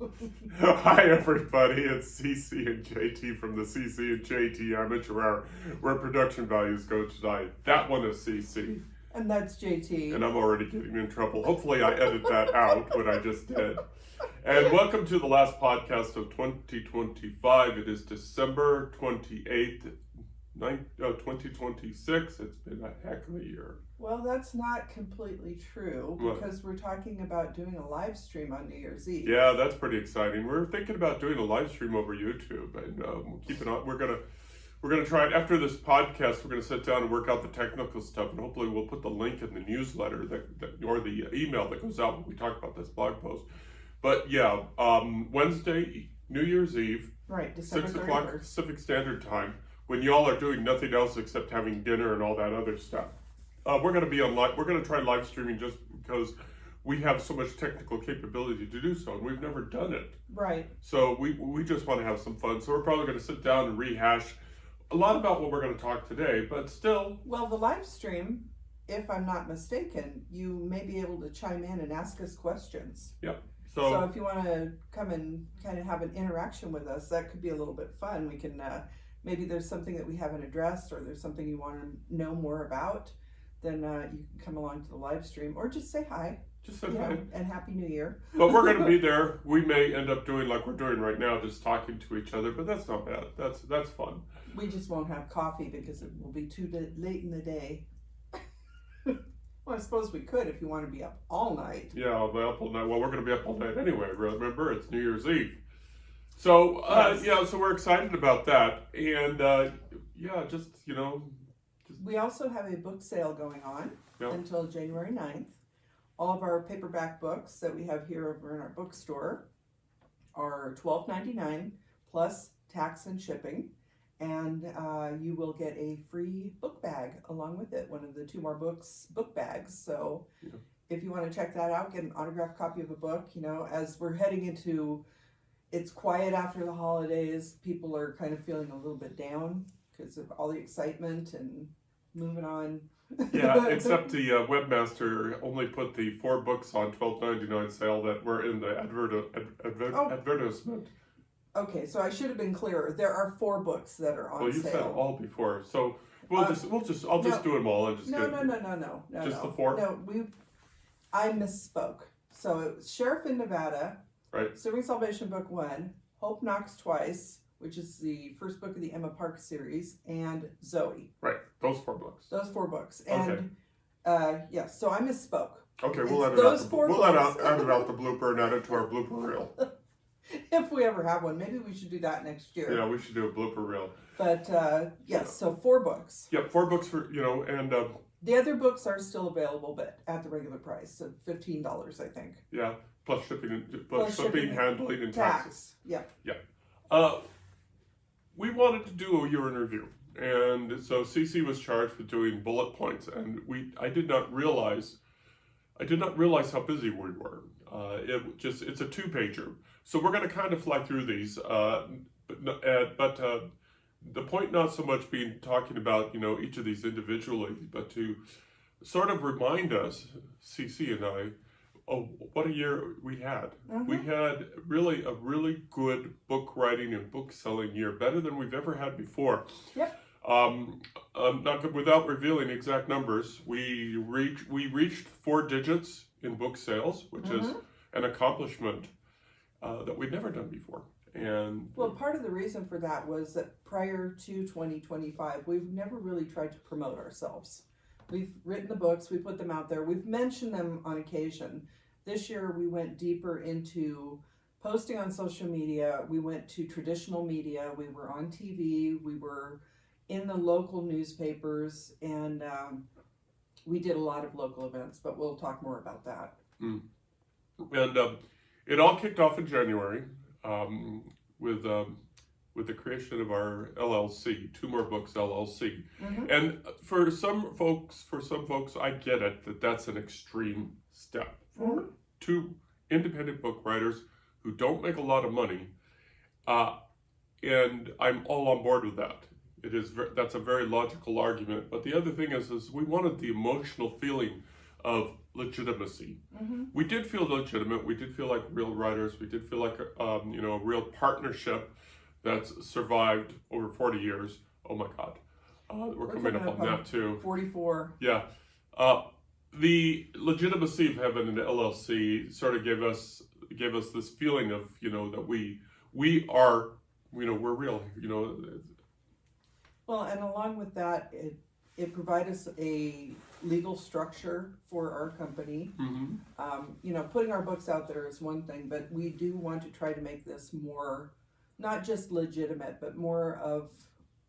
Hi everybody, it's CC and JT from the CC and JT Amateur Hour, where production values go tonight. That one is CC. And that's JT. And I'm already getting in trouble. Hopefully I edit that out, what I just did. And welcome to the last podcast of 2025. It is December 28th, 2026. It's been a heck of a year. Well, that's not completely true because we're talking about doing a live stream on New Year's Eve. Yeah, that's pretty exciting. We're thinking about doing a live stream over YouTube, and we'll keep it on. We're gonna try it after this podcast. We're gonna sit down and work out the technical stuff, and hopefully we'll put the link in the newsletter or the email that goes out when we talk about this blog post. But yeah, Wednesday, New Year's Eve, right, December 6 o'clock 31st. Pacific Standard Time, when y'all are doing nothing else except having dinner and all that other stuff. We're going to be on live. We're going to try live streaming just because we have so much technical capability to do so, and we've never done it. Right. So we just want to have some fun. So we're probably going to sit down and rehash a lot about what we're going to talk today, but still. Well, the live stream, if I'm not mistaken, you may be able to chime in and ask us questions. Yep. So if you want to come and kind of have an interaction with us, that could be a little bit fun. We can maybe there's something that we haven't addressed, or there's something you want to know more about. Then you can come along to the live stream or just say hi. Just say hi. And Happy New Year. But we're going to be there. We may end up doing like we're doing right now, just talking to each other, but that's not bad. That's fun. We just won't have coffee because it will be too late in the day. Well, I suppose we could if you want to be up all night. Yeah, I'll be up all night. Well, we're going to be up all night anyway. Remember, it's New Year's Eve. So, Yes. yeah, so we're excited about that. And, yeah, just. We also have a book sale going on until January 9th. All of our paperback books that we have here over in our bookstore are $12.99 plus tax and shipping. And you will get a free book bag along with it, one of the 2 more books book bags. So if you want to check that out, get an autographed copy of a book. As we're heading into, it's quiet after the holidays, people are kind of feeling a little bit down because of all the excitement and moving on. Yeah, except the webmaster only put the 4 books on $12.99 sale that were in the advertisement. Okay, so I should have been clearer. There are 4 books that are on sale. Well, you said all before, so I'll just do them all and just No. Just the 4? No, I misspoke. So it was Sheriff in Nevada, right? Serving Salvation Book 1, Hope Knocks Twice, which is the first book of the Emma Park series, and Zoe. Right, those 4 books. Those 4 books, and yes, so I misspoke. Okay, we'll edit those out 4 we'll books. edit out the blooper and add it to our blooper reel. If we ever have one, maybe we should do that next year. Yeah, we should do a blooper reel. But yes, so 4 books. Yep, 4 books for and the other books are still available, but at the regular price of $15, I think. yeah, plus shipping, shipping, handling, and taxes. Yeah. We wanted to do a year in review, and so CC was charged with doing bullet points, and I did not realize how busy we were. It's a 2-pager, so we're going to kind of fly through these, but the point not so much being talking about each of these individually, but to sort of remind us, CC and I, what a year we had. We had a really good book writing and book selling year, better than we've ever had before. Yep. Not good, without revealing exact numbers, we reached 4 digits in book sales, which is an accomplishment that we'd never done before. And well, part of the reason for that was that prior to 2025, we've never really tried to promote ourselves. We've written the books, we put them out there, we've mentioned them on occasion. This year we went deeper into posting on social media, we went to traditional media, we were on TV, we were in the local newspapers, and we did a lot of local events, but we'll talk more about that. And it all kicked off in January with the creation of our LLC, 2 More Books LLC. And for some folks, I get it that's an extreme step. For 2 independent book writers who don't make a lot of money, and I'm all on board with that. That's a very logical argument. But the other thing is we wanted the emotional feeling of legitimacy. We did feel legitimate. We did feel like real writers. We did feel like a real partnership that's survived over 40 years. Oh my God, we're coming up on that too. 44. Yeah, the legitimacy of having an LLC sort of gave us this feeling of that we are we're real. Well, and along with that, it provides us a legal structure for our company. Putting our books out there is one thing, but we do want to try to make this more, not just legitimate, but more of,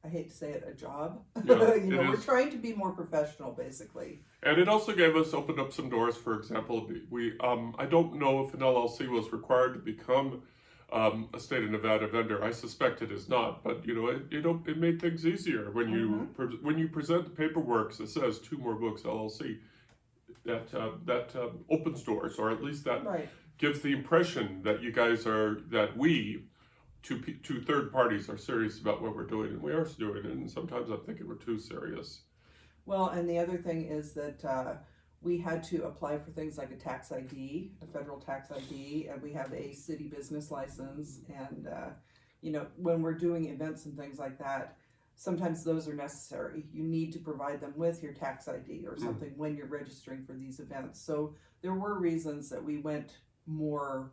I hate to say it, a job. Yeah, we're trying to be more professional, basically. And it also opened up some doors. For example, I don't know if an LLC was required to become a state of Nevada vendor. I suspect it is not, but it made things easier when you present the paperwork that says 2 More Books LLC. That opens doors, or at least that gives the impression that you guys we to third parties are serious about what we're doing, and we are doing it. And sometimes I'm thinking we're too serious. Well, and the other thing is that we had to apply for things like a tax ID, a federal tax ID, and we have a city business license. And, when we're doing events and things like that, sometimes those are necessary. You need to provide them with your tax ID or something when you're registering for these events. So there were reasons that we went more,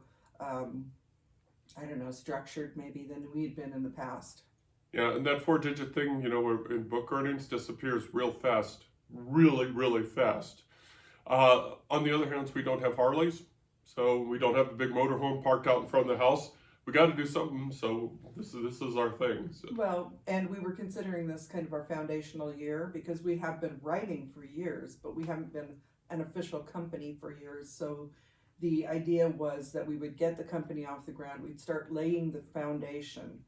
structured maybe than we had been in the past. Yeah, and that 4-digit thing, in book earnings disappears real fast, really, really fast. On the other hand, we don't have Harleys, so we don't have a big motorhome parked out in front of the house. We got to do something, so this is our thing. So. Well, and we were considering this kind of our foundational year because we have been writing for years, but we haven't been an official company for years. So the idea was that we would get the company off the ground, we'd start laying the foundation,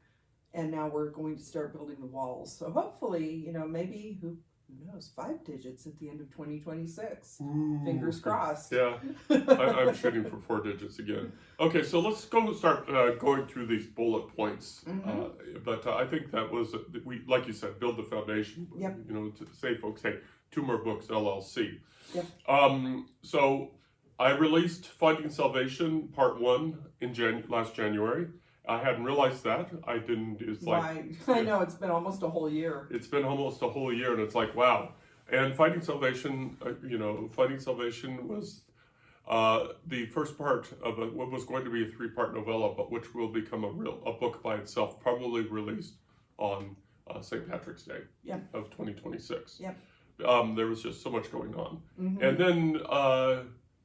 and now we're going to start building the walls. So hopefully, maybe, who knows, 5 digits at the end of 2026. Ooh. Fingers crossed. Yeah, I'm shooting for 4 digits again. Okay, so let's start going through these bullet points. But I think that was, like you said, build the foundation. Yep. To say, folks, hey, 2 More Books LLC. Yep. So I released Finding Salvation Part 1 in last January. I hadn't realized that. I didn't. It's like I know it's been almost a whole year. It's been almost a whole year, and it's like, wow. And Finding Salvation, Finding Salvation was the first part of what was going to be a 3-part novella, but which will become a book by itself, probably released on St. Patrick's Day of 2026. Yep. There was just so much going on, and then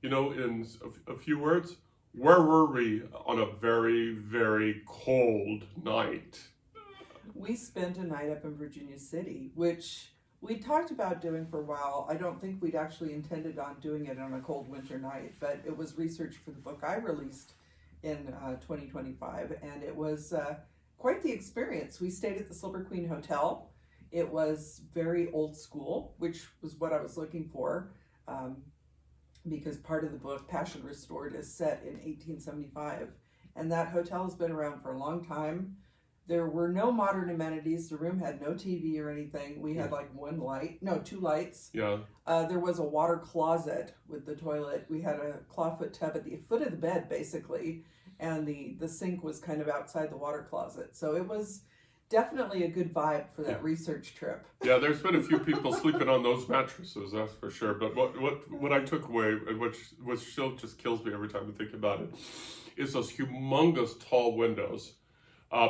in a few words. Where were we on a very, very cold night? We spent a night up in Virginia City, which we talked about doing for a while. I don't think we'd actually intended on doing it on a cold winter night, but it was research for the book I released in 2025, and it was quite the experience. We stayed at the Silver Queen Hotel. It was very old school, which was what I was looking for. Because part of the book, Passion Restored, is set in 1875. And that hotel has been around for a long time. There were no modern amenities. The room had no TV or anything. We had like 2 lights. Yeah. There was a water closet with the toilet. We had a clawfoot tub at the foot of the bed, basically. And the sink was kind of outside the water closet. So it was definitely a good vibe for that research trip. Yeah, there's been a few people sleeping on those mattresses, that's for sure. But what I took away, and which still just kills me every time I think about it, is those humongous tall windows.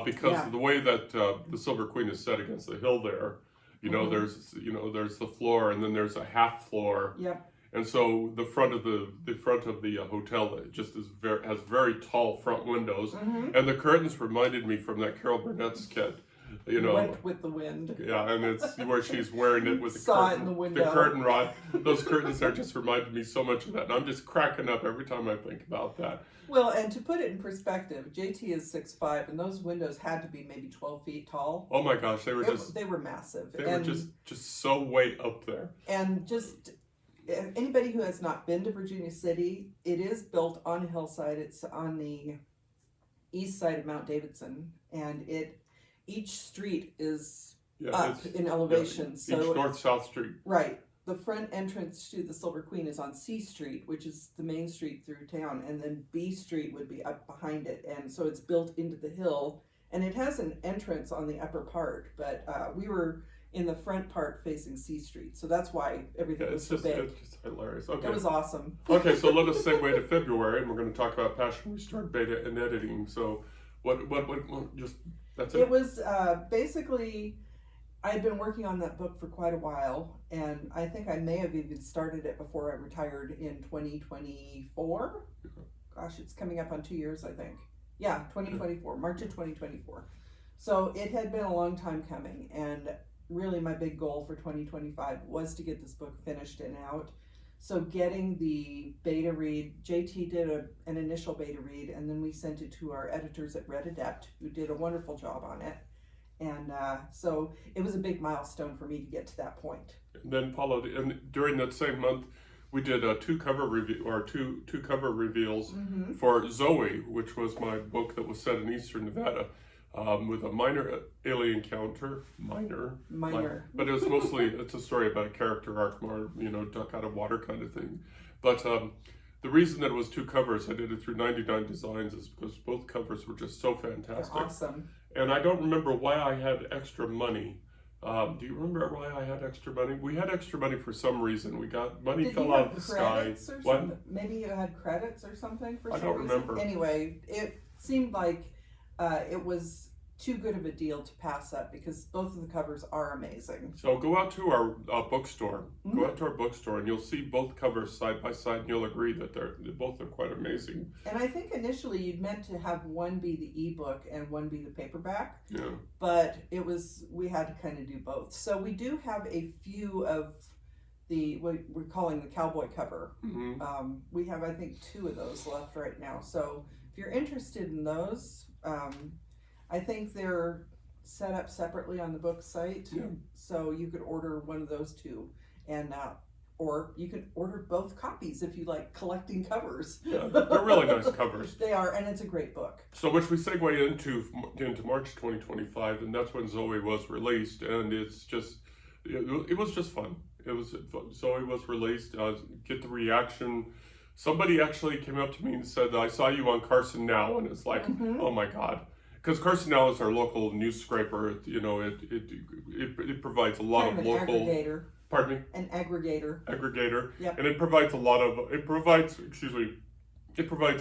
Because of the way that the Silver Queen is set against the hill there, there's the floor, and then there's a half floor. Yep. And so the front of the hotel just has very tall front windows, and the curtains reminded me from that Carol Burnett skit. Went with the wind. Yeah, and it's where she's wearing it with the Saw curtain, it in the window. the curtain rod. Those curtains there just reminded me so much of that, and I'm just cracking up every time I think about that. Well, and to put it in perspective, JT is 6'5", and those windows had to be maybe 12 feet tall. Oh my gosh, they were massive. They were just so way up there. And just anybody who has not been to Virginia City, it is built on a hillside. It's on the east side of Mount Davidson, and each street is up in elevation. Each north-south street. Right. the front entrance to the Silver Queen is on C Street, which is the main street through town, and then B Street would be up behind it, and so it's built into the hill, and it has an entrance on the upper part, but we were in the front part facing C Street, so that's why everything was so big. It's just hilarious. Okay. It was awesome. Okay, so let us segue to February, and we're going to talk about Passion Restored Beta and editing. So, what just that's it. It was basically. I had been working on that book for quite a while, and I think I may have even started it before I retired in 2024. Gosh, it's coming up on 2 years, I think. Yeah, 2024, March of 2024. So it had been a long time coming, and really my big goal for 2025 was to get this book finished and out. So getting the beta read, JT did an initial beta read, and then we sent it to our editors at Red Adept, who did a wonderful job on it. And so it was a big milestone for me to get to that point. And then followed, and during that same month, we did two cover reveals for Zoe, which was my book that was set in Eastern Nevada, with a minor alien encounter, minor, but it was mostly it's a story about a character arc, more duck out of water kind of thing. But the reason that it was two covers, I did it through 99 Designs, is because both covers were just so fantastic. They're awesome. And I don't remember why I had extra money. Do you remember why I had extra money? We had extra money for some reason. We got money fell out of the sky. What? Maybe you had credits or something for some reason? I don't remember. Anyway, it seemed like it was too good of a deal to pass up because both of the covers are amazing. So go out to our bookstore. Go out to our bookstore and you'll see both covers side by side and you'll agree that they both are quite amazing. And I think initially you'd meant to have one be the ebook and one be the paperback. Yeah. But we had to kind of do both. So we do have a few of what we're calling the cowboy cover. We have, I think, 2 of those left right now. So if you're interested in those, I think they're set up separately on the book site, so you could order one of those 2, and or you could order both copies if you like collecting covers. Yeah, they're really nice covers. They are, and it's a great book. So which we segue into March 2025, and that's when Zoe was released, and it was just fun. Zoe was released. Get the reaction. Somebody actually came up to me and said, "I saw you on Carson Now," and it's like, oh my God. Because Carson Now is our local news scraper, it provides a lot of local. Aggregator. Pardon me. An aggregator. Yep. And it provides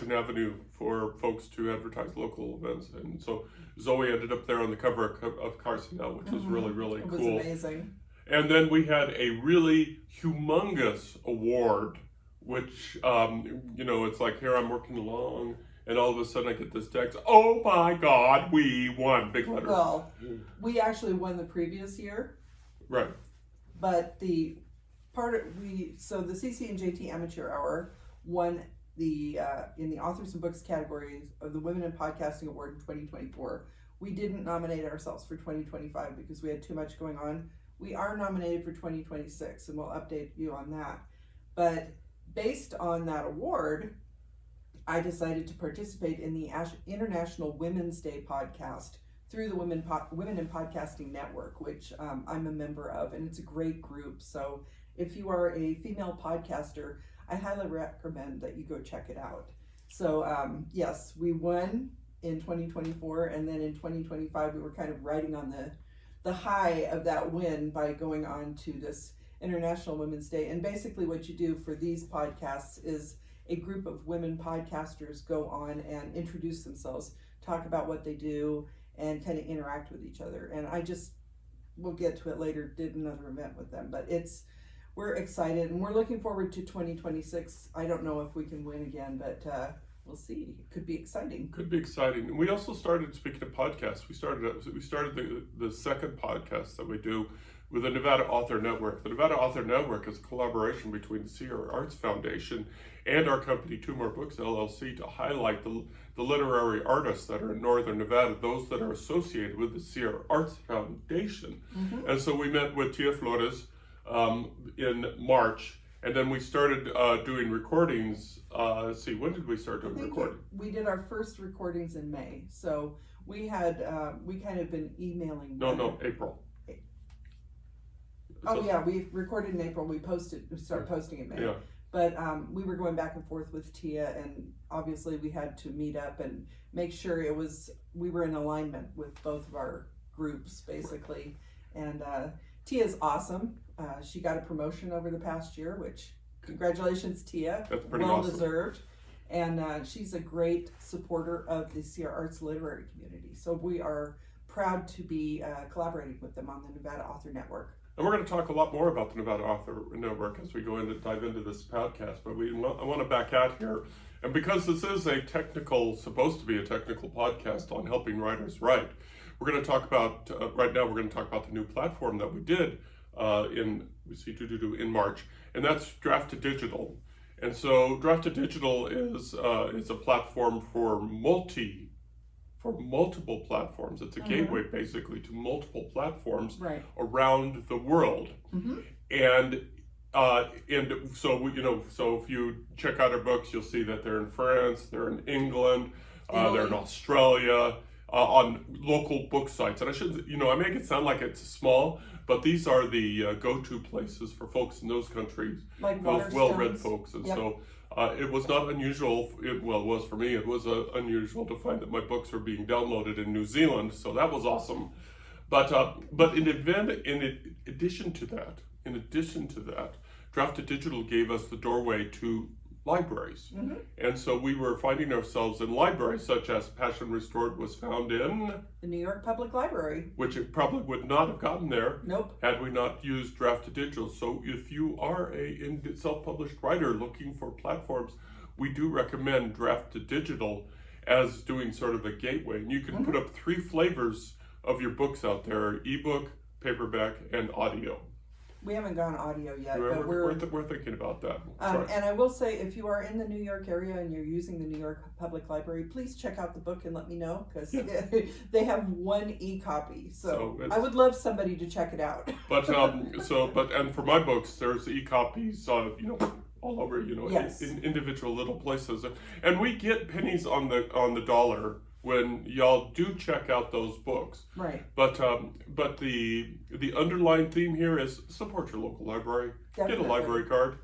an avenue for folks to advertise local events, and so Zoe ended up there on the cover of Carson Now, which was really, really cool. It was amazing. And then we had a really humongous award, which it's like, here I'm working along. And all of a sudden I get this text, oh my God, we won, big letters. Well, we actually won the previous year. Right. But the CC and JT Amateur Hour won in the Authors and Books category of the Women in Podcasting Award in 2024. We didn't nominate ourselves for 2025 because we had too much going on. We are nominated for 2026, and we'll update you on that. But based on that award, I decided to participate in the International Women's Day podcast through the Women in Podcasting Network, which I'm a member of, and it's a great group. So if you are a female podcaster, I highly recommend that you go check it out. So yes, we won in 2024, and then in 2025 we were kind of riding on the high of that win by going on to this International Women's Day. And basically what you do for these podcasts is a group of women podcasters go on and introduce themselves, talk about what they do, and kind of interact with each other. And we'll get to it later, did another event with them. But we're excited, and we're looking forward to 2026. I don't know if we can win again, but we'll see. It could be exciting. And we also started, speaking of podcasts, we started the second podcast that we do with the Nevada Author Network. The Nevada Author Network is a collaboration between the Sierra Arts Foundation and our company, Two More Books, LLC, to highlight the literary artists that are in Northern Nevada, those that are associated with the Sierra Arts Foundation. And so we met with Tia Flores in March, and then we started doing recordings. When did we start doing recording? We did our first recordings in May. So we had, we kind of been emailing. No, April. We recorded in April. We started posting in May. Yeah. But we were going back and forth with Tia, and obviously we had to meet up and make sure we were in alignment with both of our groups, basically. And Tia's awesome. She got a promotion over the past year, which congratulations, Tia. That's pretty well awesome. deserved. And she's a great supporter of the Sierra Arts literary community. So we are proud to be collaborating with them on the Nevada Author Network. And we're going to talk a lot more about the Nevada Author Network as we dive into this podcast. But I want to back out here. And because this is supposed to be a technical podcast on helping writers write, we're going to talk about, right now we're going to talk about the new platform that we did in March. And that's Draft to Digital. And so Draft to Digital is a platform for multiple platforms. It's a gateway basically to multiple platforms around the world. And so if you check out our books, you'll see that they're in France, they're in England, they're in Australia, on local book sites. And I make it sound like it's small, but these are the go-to places for folks in those countries, like those well-read folks. And so it was not unusual. It was for me. It was unusual to find that my books were being downloaded in New Zealand. So that was awesome. But in addition to that, Draft to Digital gave us the doorway to libraries. And so we were finding ourselves in libraries such as Passion Restored was found in the New York Public Library, which it probably would not have gotten there had we not used Draft to Digital. So if you are a self-published writer looking for platforms, we do recommend Draft to Digital as doing sort of a gateway. And you can put up 3 flavors of your books out there: ebook, paperback, and audio. We haven't gone audio yet, but we're thinking about that. And I will say, if you are in the New York area and you're using the New York Public Library, please check out the book and let me know, because they have 1 e-copy. So I would love somebody to check it out. But and for my books, there's e-copies, all over, in individual little places, and we get pennies on the dollar when y'all do check out those books. Right. But the underlying theme here is support your local library. Definitely. Get a library card.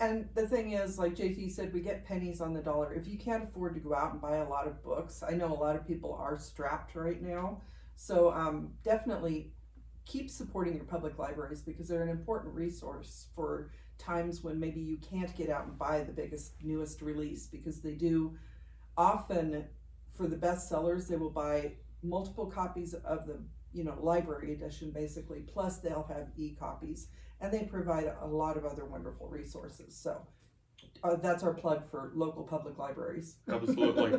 And the thing is, like JT said, we get pennies on the dollar. If you can't afford to go out and buy a lot of books, I know a lot of people are strapped right now. So definitely keep supporting your public libraries, because they're an important resource for times when maybe you can't get out and buy the biggest, newest release, because they do often. For the bestsellers, they will buy multiple copies of the library edition, basically, plus they'll have e-copies, and they provide a lot of other wonderful resources. So that's our plug for local public libraries. Absolutely.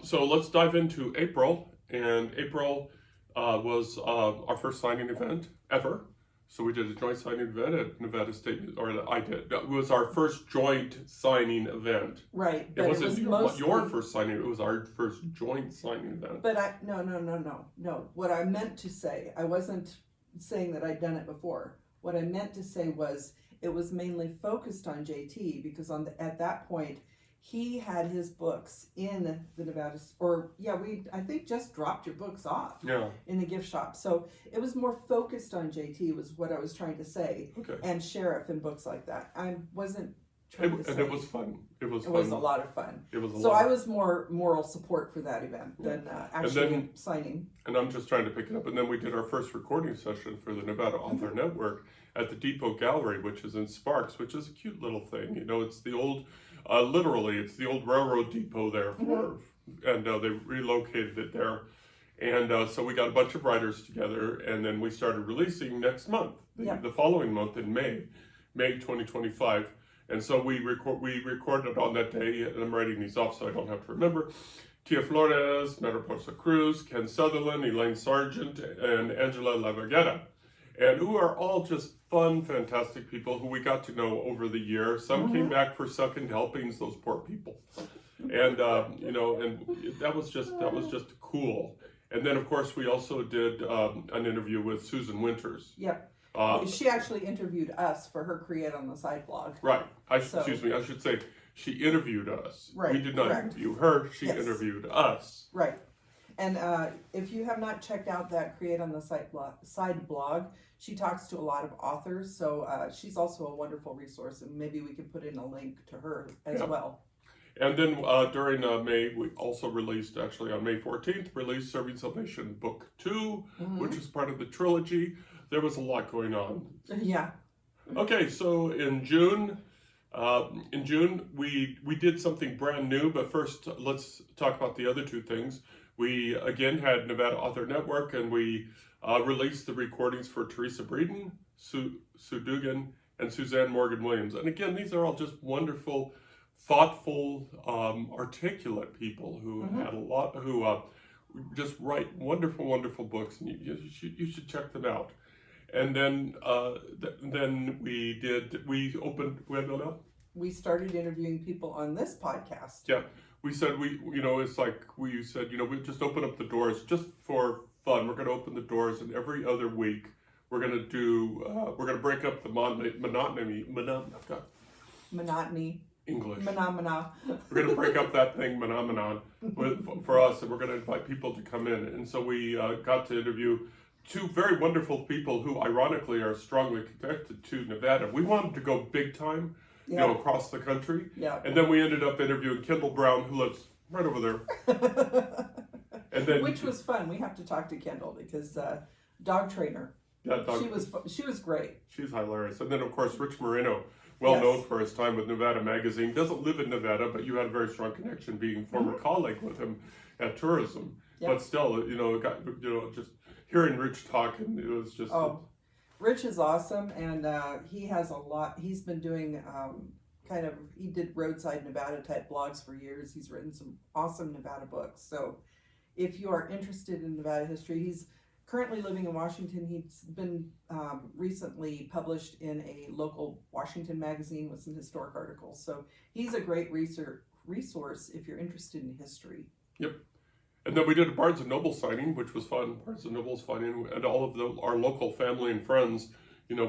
So let's dive into April, and April was our first signing event ever. So we did a joint signing event at Nevada State, or I did. It was our first joint signing event. Right. It wasn't your first signing, it was our first joint signing event. But no. What I meant to say, I wasn't saying that I'd done it before. What I meant to say was it was mainly focused on JT, because at that point, he had his books in the Nevada, I think just dropped your books off in the gift shop. So it was more focused on JT, was what I was trying to say, and Sheriff and books like that. I wasn't trying to say. And it was fun. It was a lot of fun. It was I was more moral support for that event than actually signing. And I'm just trying to pick it up. And then we did our first recording session for the Nevada Author Network at the Depot Gallery, which is in Sparks, which is a cute little thing. It's the old... literally, it's the old railroad depot there and they relocated it there. And so we got a bunch of writers together, and then we started releasing next month, the following month in May 2025. And so we recorded on that day, and I'm writing these off so I don't have to remember. Tia Flores, Mariposa Cruz, Ken Sutherland, Elaine Sargent, and Angela Lavergueta. And who are all just fun, fantastic people who we got to know over the year. Some came back for second helpings, those poor people. And, and that was just cool. And then, of course, we also did an interview with Susan Winters. Yep. She actually interviewed us for her Create on the Side blog. Right. Excuse me, I should say she interviewed us. Right. We did not interview her. She interviewed us. Right. And if you have not checked out that Create on the Side blog, she talks to a lot of authors, so she's also a wonderful resource, and maybe we can put in a link to her as well. And then during May, we also released, actually on May 14th, released Serving Salvation Book 2, which is part of the trilogy. There was a lot going on. Yeah. Okay, so in June, we did something brand new, but first let's talk about the other two things. We again had Nevada Author Network, and we released the recordings for Teresa Breeden, Sue Dugan, and Suzanne Morgan Williams. And again, these are all just wonderful, thoughtful, articulate people who had a lot, who just write wonderful, wonderful books, and you should check them out. And then we started interviewing people on this podcast. Yeah, we said we just open up the doors just for fun. We're going to open the doors, and every other week we're going to break up the monotony. English. We're going to break up that thing, for us, and we're going to invite people to come in. And so we got to interview two very wonderful people who, ironically, are strongly connected to Nevada. We wanted to go big time, across the country. Yeah. And then we ended up interviewing Kendall Brown, who lives right over there. And then, which was fun. We have to talk to Kendall because dog trainer. Yeah, she was great. She's hilarious. And then, of course, Rich Moreno, known for his time with Nevada Magazine, doesn't live in Nevada, but you had a very strong connection, being a former colleague with him at tourism. Yep. But still, just hearing Rich talk, and it was just. Rich is awesome, and he has a lot. He's been doing he did roadside Nevada type blogs for years. He's written some awesome Nevada books. So if you are interested in Nevada history, he's currently living in Washington. He's been recently published in a local Washington magazine with some historic articles. So he's a great resource if you're interested in history. Yep. And then we did a Barnes & Noble signing, which was fun. Barnes & Noble's signing, and all of our local family and friends, and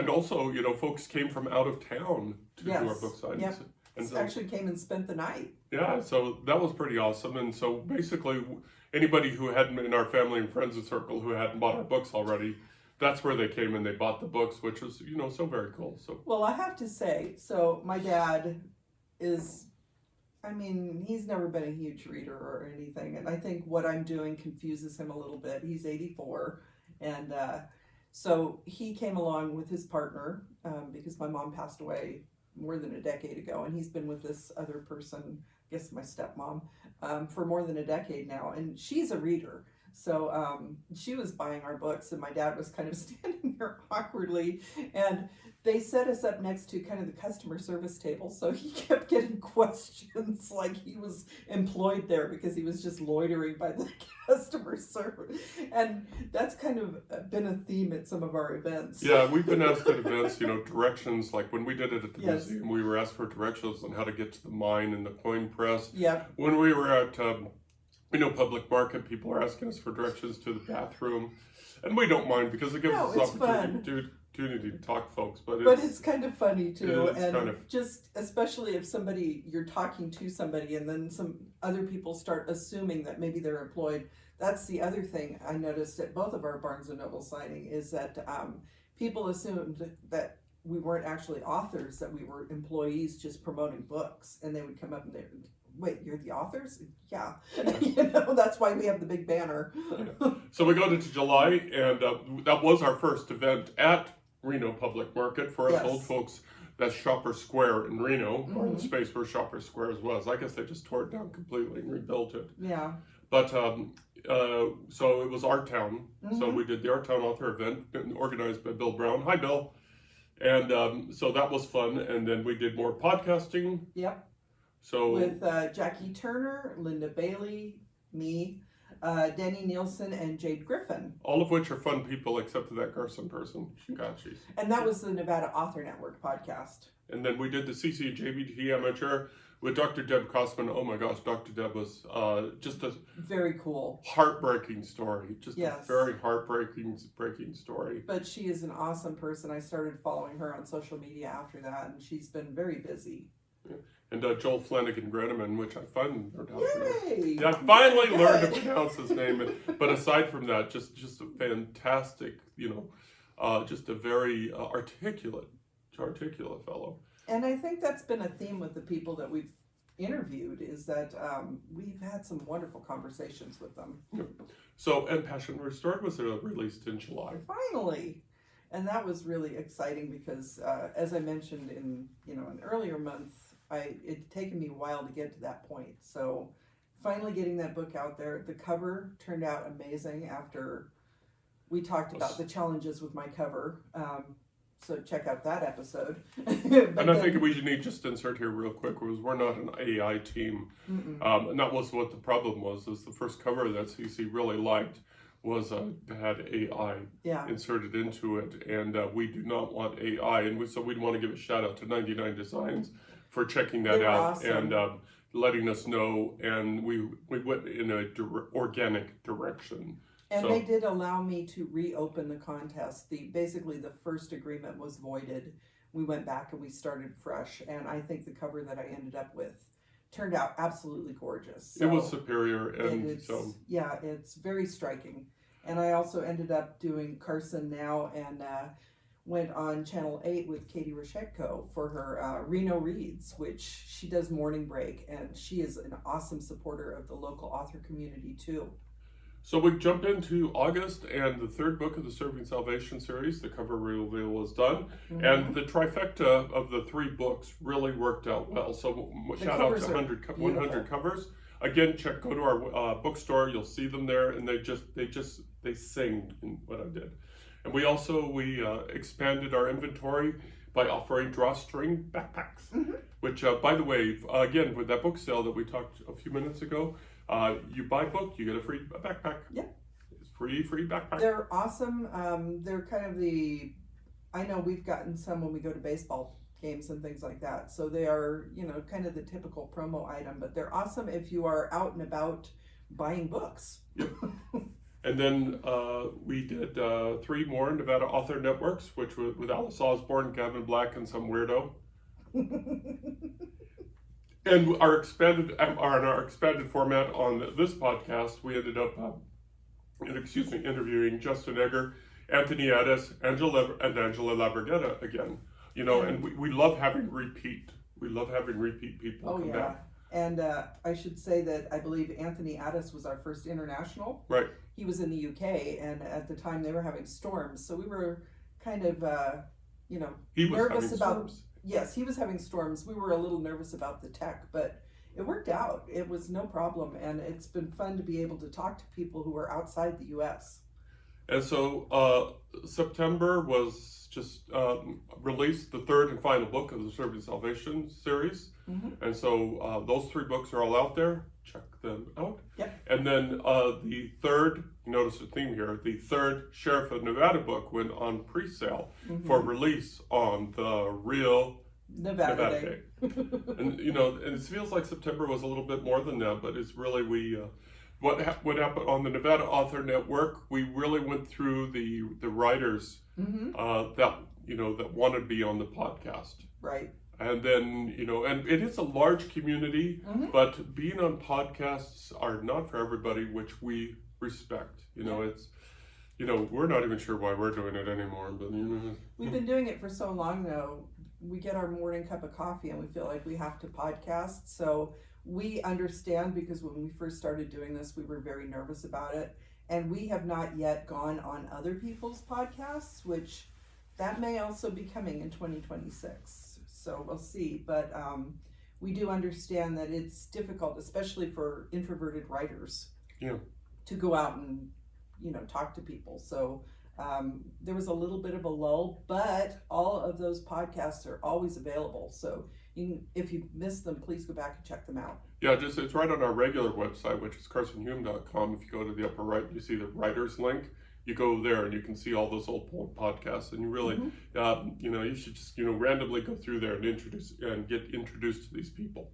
also, folks came from out of town to do our book signings. Yep. And actually came and spent the night. Yeah, so that was pretty awesome. And so basically, anybody who hadn't in our family and friends circle who hadn't bought our books already, that's where they came and they bought the books, which was, so very cool. So. Well, I have to say, so my dad is, he's never been a huge reader or anything, and I think what I'm doing confuses him a little bit. He's 84, and so he came along with his partner because my mom passed away more than a decade ago, and he's been with this other person, I guess my stepmom, for more than a decade now, and she's a reader. So she was buying our books, and my dad was kind of standing there awkwardly, and they set us up next to kind of the customer service table, so he kept getting questions like he was employed there because he was just loitering by the customer service. And that's kind of been a theme at some of our events. Yeah, we've been asked at events, directions, like when we did it at the museum, we were asked for directions on how to get to the mine and the coin press. Yeah. When we were at public market, people are asking us for directions to the bathroom, and we don't mind because it gives us opportunity to talk, folks. But it's kind of funny too, just especially if you're talking to somebody, and then some other people start assuming that maybe they're employed. That's the other thing I noticed at both of our Barnes & Noble signing is that people assumed that we weren't actually authors, that we were employees just promoting books, and they would come up and wait, you're the authors? Yeah. That's why we have the big banner. So we go into July, and that was our first event at Reno Public Market. For us old folks, that's Shopper Square in Reno, or the space where Shopper Square was. I guess they just tore it down completely and rebuilt it. Yeah. But so it was Art Town. So we did the Art Town author event organized by Bill Brown. Hi, Bill. And so that was fun. And then we did more podcasting. Yep. So with Jackie Turner, Linda Bailey, me, Danny Nielsen, and Jade Griffin. All of which are fun people except for that Carson person. And that was the Nevada Author Network podcast. And then we did the CCJBT Amateur with Dr. Deb Kosman. Oh my gosh, Dr. Deb was just a very cool, heartbreaking story. Just a very heartbreaking story. But she is an awesome person. I started following her on social media after that, and she's been very busy. And Joel Flanagan Greneman, which I finally learned how to pronounce. Yay! Yeah, I finally learned to pronounce his name. But aside from that, just a fantastic, just a very articulate fellow. And I think that's been a theme with the people that we've interviewed, is that we've had some wonderful conversations with them. Yeah. So, and Passion Restored was released in July. Finally! And that was really exciting because, as I mentioned in an earlier month, it'd taken me a while to get to that point. So finally getting that book out there. The cover turned out amazing after we talked about the challenges with my cover. So check out that episode. And I think we need just insert here real quick was we're not an AI team. And that was what the problem was, is the first cover that CC really liked was had AI inserted into it, and we do not want AI, and so we'd want to give a shout out to 99 Designs for checking that out and letting us know, and we went in a organic direction. And they did allow me to reopen the contest. Basically the first agreement was voided. We went back and we started fresh, and I think the cover that I ended up with turned out absolutely gorgeous. So it was superior, and it's very striking. And I also ended up doing Carson Now, and went on Channel 8 with Katie Roshetko for her Reno Reads, which she does morning break, and she is an awesome supporter of the local author community too. So we jump into August, and the third book of the Serving Salvation series, the cover reveal, was done. And the trifecta of the 3 books really worked out well. So shout out to 100 covers. Again, go to our bookstore. You'll see them there, and they sing in what I did. And we expanded our inventory by offering drawstring backpacks, which, by the way, again, with that book sale that we talked a few minutes ago, you buy a book, you get a free backpack. Yeah. It's free backpack. They're awesome. They're kind of I know we've gotten some when we go to baseball games and things like that. So they are, kind of the typical promo item, but they're awesome if you are out and about buying books. Yep. And then we did 3 more Nevada Author Networks, which was with Alice Osborne, Gavin Black, and some weirdo. And our expanded format on this podcast, we ended up interviewing Justin Egger, Anthony Addis, and Angela Labragetta again. And we love having repeat. We love having repeat people come back. And I should say that I believe Anthony Addis was our first international. Right. He was in the UK, and at the time they were having storms, so we were kind of, nervous about. Storms. Yes, he was having storms. We were a little nervous about the tech, but it worked out. It was no problem, and it's been fun to be able to talk to people who are outside the U.S. And so September was just released the 3rd and final book of the Serving Salvation series. And so those 3 books are all out there. Check them out. Yep. And then the third, notice the theme here, the 3rd Sheriff of Nevada book went on pre-sale for release on the real Nevada Day. And and it feels like September was a little bit more than that, but it's really what happened on the Nevada Author Network. We really went through the writers that wanted to be on the podcast. Right. And then, and it is a large community, but being on podcasts are not for everybody, which we respect. It's, we're not even sure why we're doing it anymore, but We've been doing it for so long now. We get our morning cup of coffee and we feel like we have to podcast. So we understand, because when we first started doing this, we were very nervous about it. And we have not yet gone on other people's podcasts, which that may also be coming in 2026. So we'll see, but we do understand that it's difficult, especially for introverted writers, to go out and talk to people. So there was a little bit of a lull, but all of those podcasts are always available. So if you missed them, please go back and check them out. Yeah, it's right on our regular website, which is carsonhume.com. If you go to the upper right, you see the writers link. You go there and you can see all those old podcasts, and you really, you should just, randomly go through there and get introduced to these people.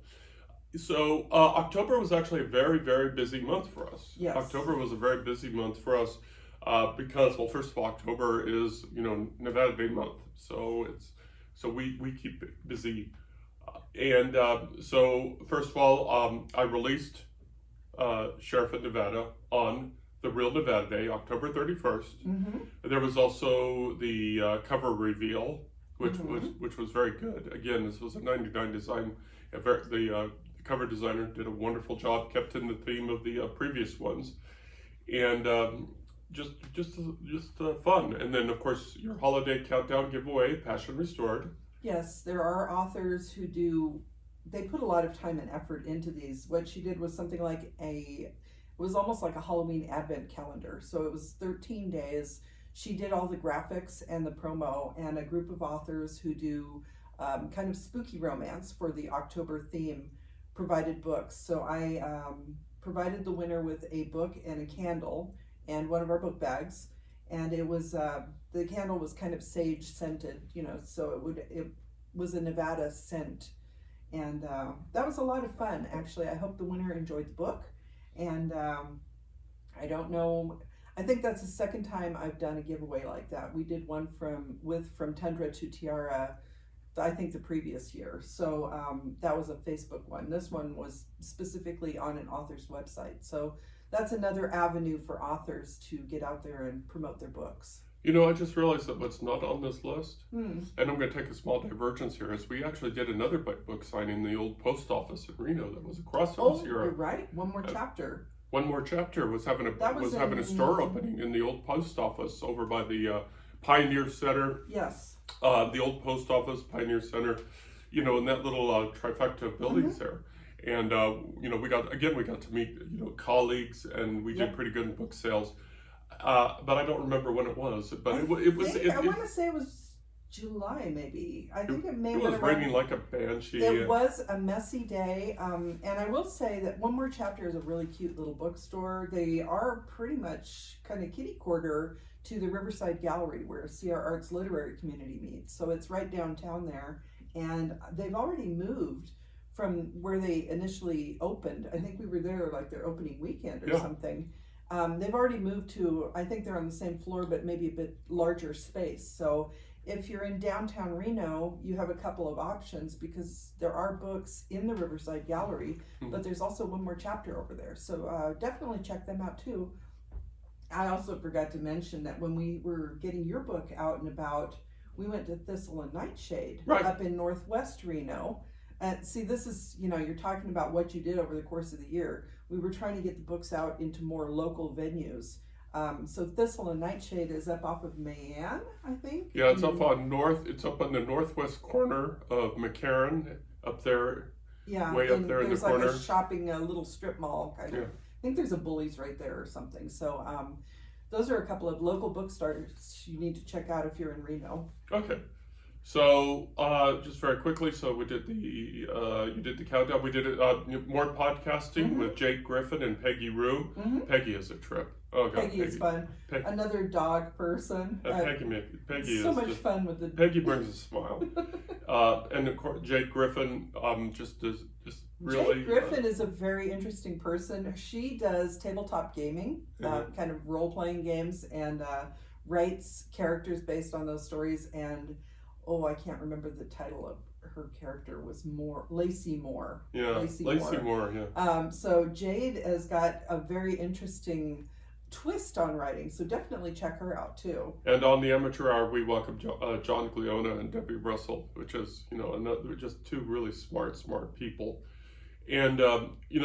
So October was actually a very, very busy month for us. Yes. October was a very busy month for us because, well, first of all, October is, Nevada Day month. So we keep busy And so, first of all, I released Sheriff of Nevada on the real Nevada Day, October 31st. Mm-hmm. There was also the cover reveal, which Mm-hmm. was very good. Again, this was a '99 design. The cover designer did a wonderful job, kept in the theme of the previous ones, and just fun. And then, of course, your holiday countdown giveaway, Passion Restored. Yes, there are authors who they put a lot of time and effort into these. What she did was something like it was almost like a Halloween advent calendar. So it was 13 days. She did all the graphics and the promo, and a group of authors who do kind of spooky romance for the October theme provided books. So I provided the winner with a book and a candle and one of our book bags. And it was the candle was kind of sage scented, so it was a Nevada scent, and that was a lot of fun. Actually, I hope the winner enjoyed the book, and I don't know. I think that's the second time I've done a giveaway like that. We did one from Tundra to Tiara, I think the previous year. So that was a Facebook one. This one was specifically on an author's website. So that's another avenue for authors to get out there and promote their books. I just realized that what's not on this list, and I'm going to take a small divergence here, is we actually did another book signing in the old post office in Reno that was across from us here. Oh, you're right. One more chapter. One more chapter was having a store opening in the old post office over by the Pioneer Center. Yes. The old post office, Pioneer Center, in that little trifecta of buildings there. And, we got to meet, colleagues, and we did pretty good in book sales. But I don't remember when it was. But I want to say it was July, maybe. I think it may have been. It was raining like a banshee. It was a messy day. And I will say that One More Chapter is a really cute little bookstore. They are pretty much kind of kitty corner to the Riverside Gallery where CR Arts literary community meets. So it's right downtown there. And they've already moved from where they initially opened. I think we were there like their opening weekend or something. They've already moved to, I think they're on the same floor, but maybe a bit larger space. So if you're in downtown Reno, you have a couple of options because there are books in the Riverside Gallery, but there's also One More Chapter over there. So definitely check them out too. I also forgot to mention that when we were getting your book out and about, we went to Thistle and Nightshade up in Northwest Reno. And see, this is, you're talking about what you did over the course of the year. We were trying to get the books out into more local venues. So Thistle and Nightshade is up off of Mayan, I think. Yeah, it's up on it's up on the northwest corner of McCarran, up there. Yeah, way up there in the corner. There's like a shopping, a little strip mall kind of. I think there's a Bullies right there or something. So those are a couple of local bookstores you need to check out if you're in Reno. Okay. So just very quickly, so we did you did the countdown. We did more podcasting with Jake Griffin and Peggy Rue. Peggy is a trip. Oh God, Peggy is fun. Another dog person. Peggy is so much fun with the. Peggy brings a smile. And of course, Jake Griffin just really. Jake Griffin is a very interesting person. She does tabletop gaming, kind of role playing games, and writes characters based on those stories. And I can't remember the title of her character was Lacey Moore. Yeah, Lacey Moore. Yeah. So Jade has got a very interesting twist on writing, so definitely check her out too. And on the Amateur Hour, we welcome John Gliona and Debbie Russell, which is they're just two really smart people. And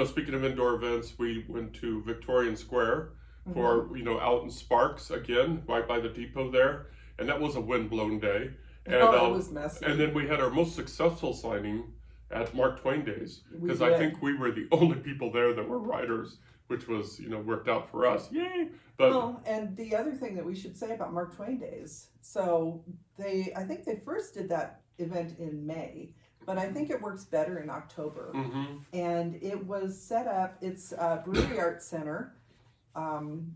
speaking of indoor events, we went to Victorian Square for out in Sparks again, right by the depot there, and that was a wind-blown day. And, it was messy. And then we had our most successful signing at Mark Twain Days, because I think we were the only people there that were writers, which was, worked out for us. Yay! But and the other thing that we should say about Mark Twain Days, so I think they first did that event in May, but I think it works better in October. And it was set up, it's a Brewery Arts Center,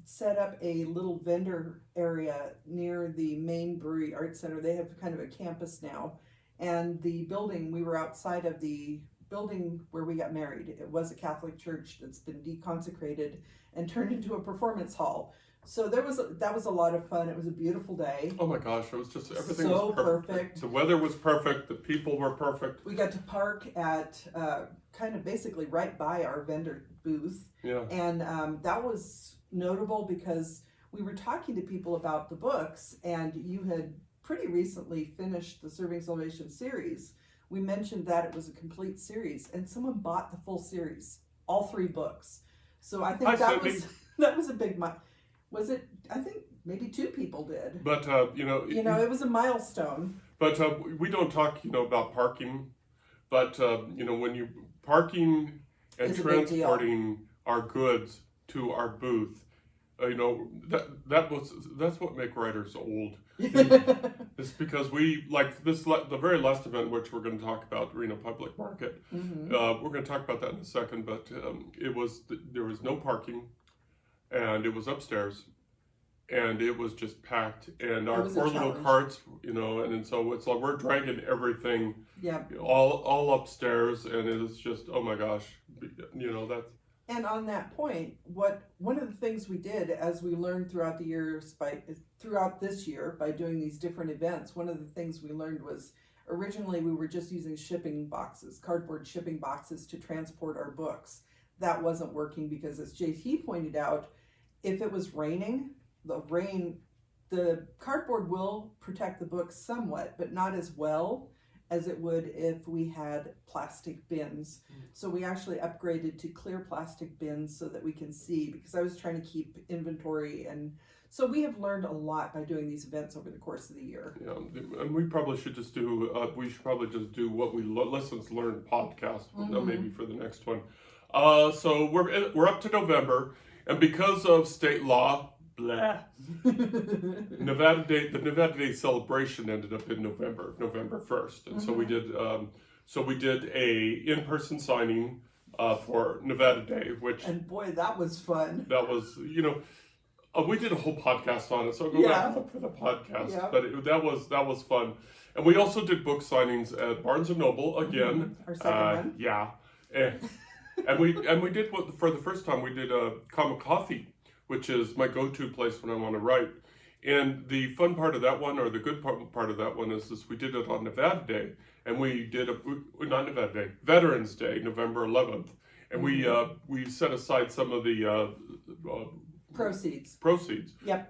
set up a little vendor area near the main Brewery Arts Center. They have kind of a campus now. And the building, we were outside of the building where we got married. It was a Catholic church that's been deconsecrated and turned into a performance hall. So that was a lot of fun. It was a beautiful day. Oh my gosh, it was just everything so was perfect. The weather was perfect. The people were perfect. We got to park at kind of basically right by our vendor booth. Yeah. And that was notable because we were talking to people about the books, and you had pretty recently finished the Serving Salvation series. We mentioned that it was a complete series, and someone bought the full series, all 3 books. So I think that was a big was it? I think maybe 2 people did. But it was a milestone. But we don't talk, about parking. But when you parking and transporting our goods to our booth, that's what make writers old. It's because we like the very last event, which we're going to talk about, Reno Public Market. Mm-hmm. We're going to talk about that in a second. But there was no parking, and it was upstairs, and it was just packed. And our poor little carts, and so it's like we're dragging everything, all upstairs, and it's just, oh my gosh, that's. And on that point, one of the things we did as we learned throughout this year by doing these different events, one of the things we learned was originally we were just using cardboard shipping boxes to transport our books. That wasn't working because, as JT pointed out, if it was raining, the cardboard will protect the books somewhat, but not as well as it would if we had plastic bins. So we actually upgraded to clear plastic bins so that we can see, because I was trying to keep inventory, and so we have learned a lot by doing these events over the course of the year. Yeah, and we probably should just do, what we lessons learned podcast, maybe for the next one. So we're up to November, and because of state law, the Nevada Day celebration ended up in November 1st, and so we did a in-person signing for Nevada Day, and boy, that was fun. That was, we did a whole podcast on it, so go back and look for the podcast. Yeah. But that was fun, and we also did book signings at Barnes and Noble again. Our second one. Yeah, and we did for the first time we did a Coffee, which is my go-to place when I want to write. And the fun part of that one, or the good part of that one, is we did it on Nevada Day, and we did not Nevada Day, Veterans Day, November 11th, and we set aside some of the proceeds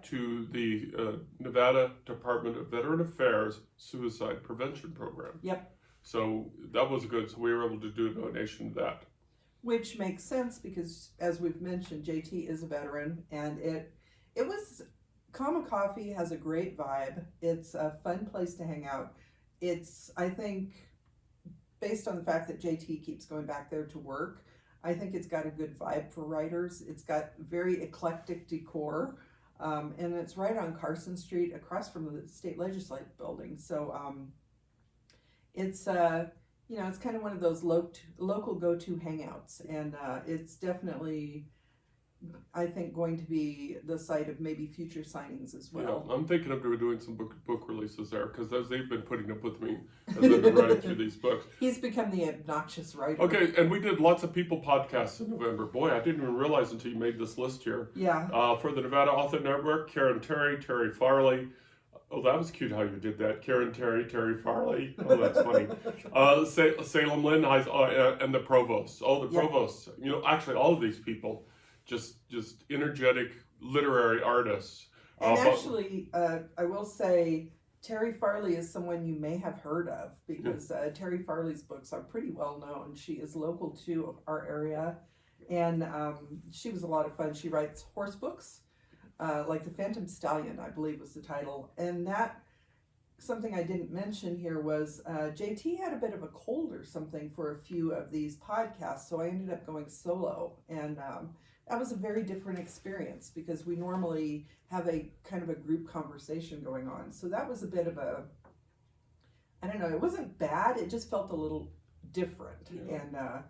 to the Nevada Department of Veteran Affairs Suicide Prevention Program. Yep. So that was good. So we were able to do a donation to that. Which makes sense because, as we've mentioned, JT is a veteran, and it was, Coffee has a great vibe. It's a fun place to hang out. It's, I think, based on the fact that JT keeps going back there to work, I think it's got a good vibe for writers. It's got very eclectic decor, and it's right on Carson Street across from the state legislative building. So it's it's kind of one of those local go-to hangouts, and it's definitely, I think, going to be the site of maybe future signings as well. Yeah, I'm thinking of doing some book releases there, because they've been putting up with me as I've been writing through these books. He's become the obnoxious writer. Okay, and we did lots of people podcasts in November. Boy, I didn't even realize until you made this list here. Yeah. For the Nevada Author Network, Karen Terry Farley. Oh, that was cute how you did that. Karen Terry Farley. Oh, that's funny. Salem Lynn, and the Provost. Oh, the Provost. Actually, all of these people, just energetic literary artists. And actually, I will say, Terry Farley is someone you may have heard of, because Terry Farley's books are pretty well known. She is local to our area, and she was a lot of fun. She writes horse books. Like The Phantom Stallion, I believe was the title. And that, something I didn't mention here was JT had a bit of a cold or something for a few of these podcasts, so I ended up going solo. And that was a very different experience, because we normally have a kind of a group conversation going on. So that was a bit of a, I don't know, it wasn't bad, it just felt a little different. Yeah.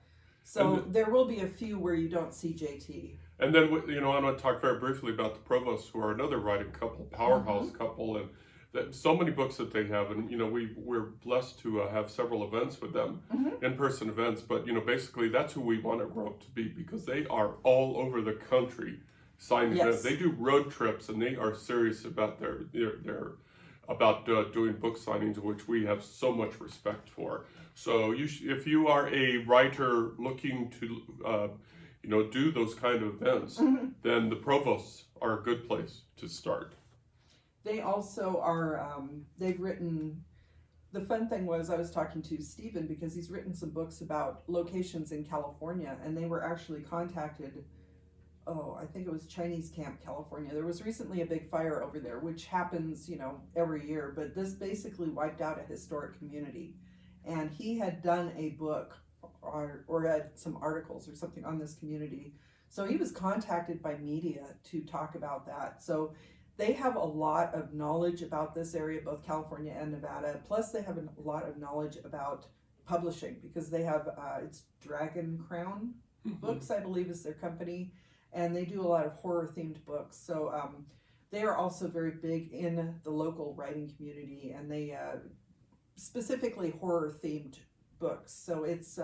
And there will be a few where you don't see JT. And then, I'm going to talk very briefly about the Provosts, who are another writing couple, powerhouse couple, and so many books that they have. And, we're blessed to have several events with them, in-person events. But, basically, that's who we want to grow up to be, because they are all over the country sign Yes. events. They do road trips, and they are serious about their about doing book signings, which we have so much respect for. So if you are a writer looking to do those kind of events, then the provosts are a good place to start. They also are, they've written, the fun thing was I was talking to Stephen because he's written some books about locations in California, and they were actually contacted, I think it was Chinese Camp, California. There was recently a big fire over there, which happens, every year, but this basically wiped out a historic community. And he had done a book or had some articles or something on this community. So he was contacted by media to talk about that. So they have a lot of knowledge about this area, both California and Nevada. Plus they have a lot of knowledge about publishing because they have, it's Dragon Crown Books, I believe is their company. And they do a lot of horror themed books. So they are also very big in the local writing community, and they specifically horror themed books. So it's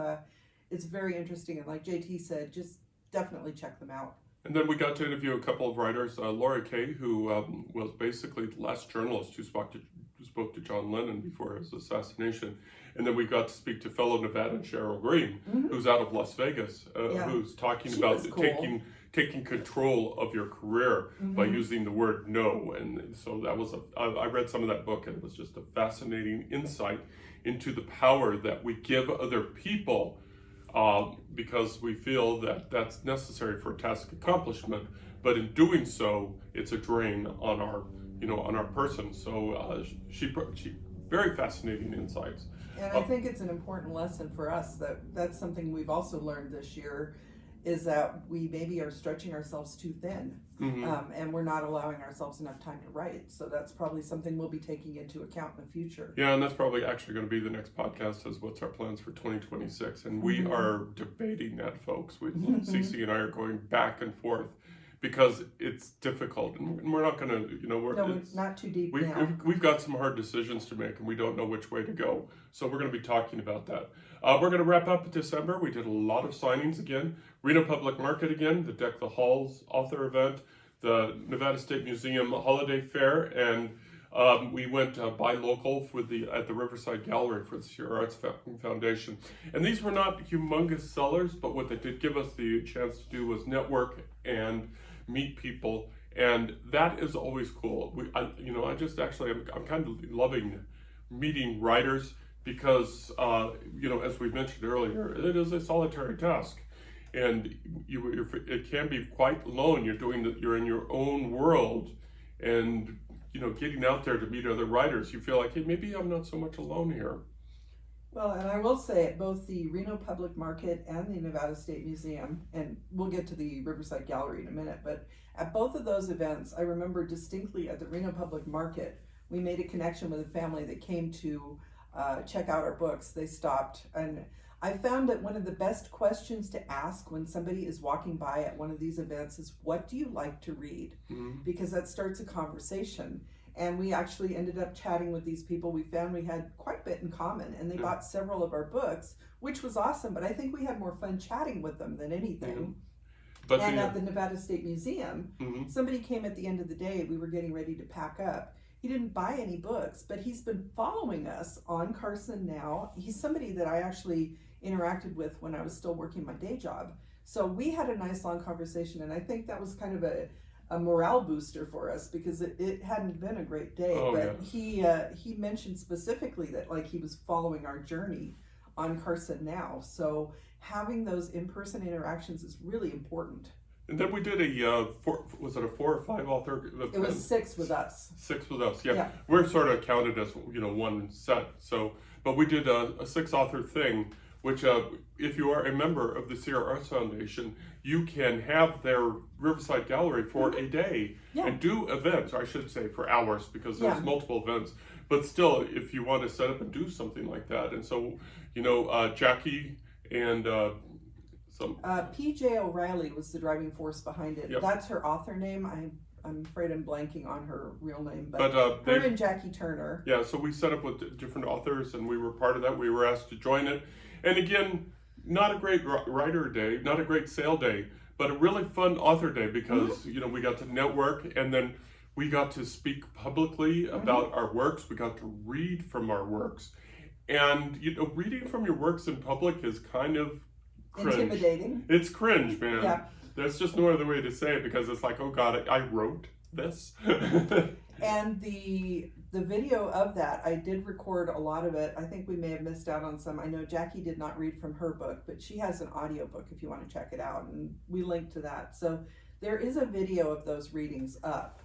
very interesting. And like JT said, just definitely check them out. And then we got to interview a couple of writers, Laura Kay, who was basically the last journalist who spoke to John Lennon before his assassination. And then we got to speak to fellow Nevadan Cheryl Green, who's out of Las Vegas, who's talking about taking control of your career by using the word no. And so that was I read some of that book, and it was just a fascinating insight into the power that we give other people because we feel that that's necessary for task accomplishment, but in doing so, it's a drain on our person. So she very fascinating insights. And I think it's an important lesson for us that's something we've also learned this year, is that we maybe are stretching ourselves too thin, and we're not allowing ourselves enough time to write. So that's probably something we'll be taking into account in the future. Yeah, and that's probably actually going to be the next podcast, is what's our plans for 2026. And we are debating that, folks. Cece and I are going back and forth because it's difficult, and we're not going to, we're not too deep now. We've got some hard decisions to make, and we don't know which way to go. So we're going to be talking about that. We're going to wrap up in December. We did a lot of signings again. Reno Public Market again, the Deck the Halls author event, the Nevada State Museum Holiday Fair, and we went buy local at the Riverside Gallery for the Sierra Arts Foundation. And these were not humongous sellers, but what they did give us the chance to do was network and meet people, and that is always cool. I'm kind of loving meeting writers because as we mentioned earlier, it is a solitary task, and it can be quite lone. You're in your own world, and getting out there to meet other writers, you feel like, hey, maybe I'm not so much alone here. Well, and I will say at both the Reno Public Market and the Nevada State Museum, and we'll get to the Riverside Gallery in a minute, but at both of those events, I remember distinctly at the Reno Public Market, we made a connection with a family that came to check out our books. They stopped, and I found that one of the best questions to ask when somebody is walking by at one of these events is, what do you like to read? Because that starts a conversation. And we actually ended up chatting with these people. We found we had quite a bit in common, and they bought several of our books, which was awesome. But I think we had more fun chatting with them than anything. But at the Nevada State Museum, somebody came at the end of the day. We were getting ready to pack up. He didn't buy any books, but he's been following us on Carson now. He's somebody that I actually interacted with when I was still working my day job. So we had a nice long conversation, and I think that was kind of a morale booster for us because it hadn't been a great day. He mentioned specifically that he was following our journey on Carson now. So having those in-person interactions is really important. And then we did a 4 or 5 author event? It was 6 with us. 6 with us, yeah. We're sort of counted as one set. So, but we did a 6 author thing, which if you are a member of the Sierra Arts Foundation, you can have their Riverside Gallery for a day and do events, or I should say for hours, because there's multiple events. But still, if you want to set up and do something like that. And so, Jackie and P.J. O'Reilly was the driving force behind it. That's her author name. I'm afraid I'm blanking on her real name, but her and Jackie Turner. Yeah, so we set up with different authors, and we were part of that. We were asked to join it. And again, not a great writer day, not a great sale day, but a really fun author day because, you know, we got to network, and then we got to speak publicly about our works. We got to read from our works. And, you know, reading from your works in public is kind of cringe. Intimidating. It's cringe, man. Yeah. There's just no other way to say it, because it's like, oh God, I wrote this. And the video of that, I did record a lot of it. I think we may have missed out on some. I know Jackie did not read from her book, but she has an audiobook if you want to check it out, and we linked to that. So there is a video of those readings up.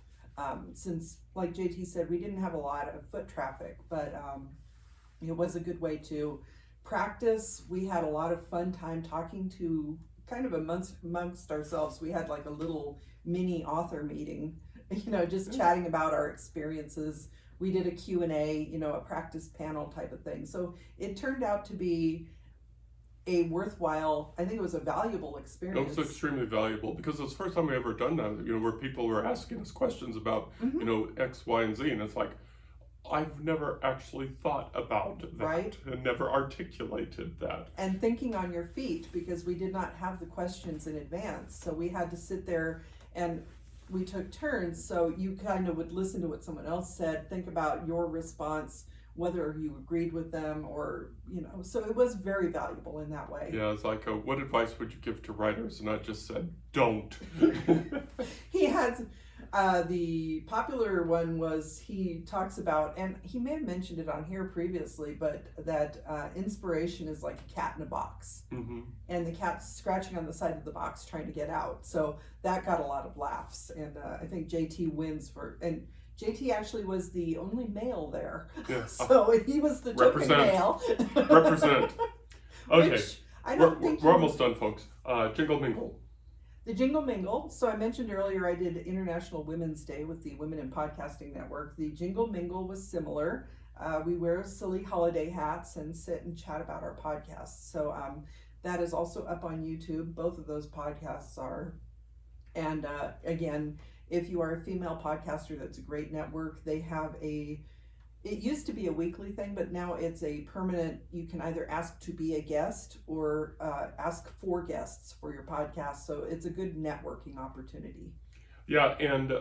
Since, like JT said, we didn't have a lot of foot traffic, but it was a good way to practice. We had a lot of fun time talking to kind of amongst ourselves. We had like a little mini author meeting, you know, just chatting about our experiences. We did a Q&A, you know, a practice panel type of thing. So it turned out to be a worthwhile, I think it was a valuable experience. It was extremely valuable, because it was the first time we ever done that, you know, where people were asking us questions about, you know, X, Y, and Z. And it's like, I've never actually thought about that, right? And never articulated that. And thinking on your feet, because we did not have the questions in advance. So we had to sit there, and we took turns. So you kind of would listen to what someone else said, think about your response, whether you agreed with them or, you know, so it was very valuable in that way. Yeah, it's like, what advice would you give to writers? And I just said, don't. He had, the popular one was, he talks about, and he may have mentioned it on here previously, but that inspiration is like a cat in a box. And the cat's scratching on the side of the box trying to get out. So that got a lot of laughs. And I think JT wins for, and JT actually was the only male there. Yeah. So he was the token male. Represent. Okay. Which I don't think we're almost done, folks. Jingle Mingle. The Jingle Mingle. So I mentioned earlier I did International Women's Day with the Women in Podcasting Network. The Jingle Mingle was similar. We wear silly holiday hats and sit and chat about our podcasts. So that is also up on YouTube. Both of those podcasts are. And again, if you are a female podcaster, that's a great network. They have it used to be a weekly thing, but now it's a permanent, you can either ask to be a guest or ask for guests for your podcast. So it's a good networking opportunity. Yeah, and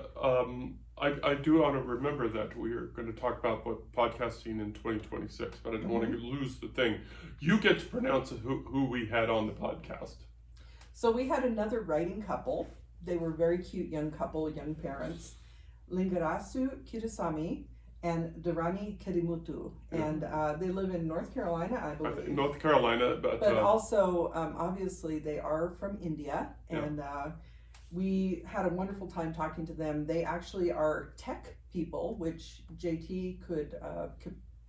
I do want to remember that we are going to talk about podcasting in 2026, but I don't want to lose the thing. You get to pronounce who we had on the podcast. So we had another writing couple. They were very cute young couple, young parents. Lingarasu Kirasami and Dharani Karimutu. And they live in North Carolina, I believe. North Carolina, but also, obviously, they are from India. And we had a wonderful time talking to them. They actually are tech people, which JT could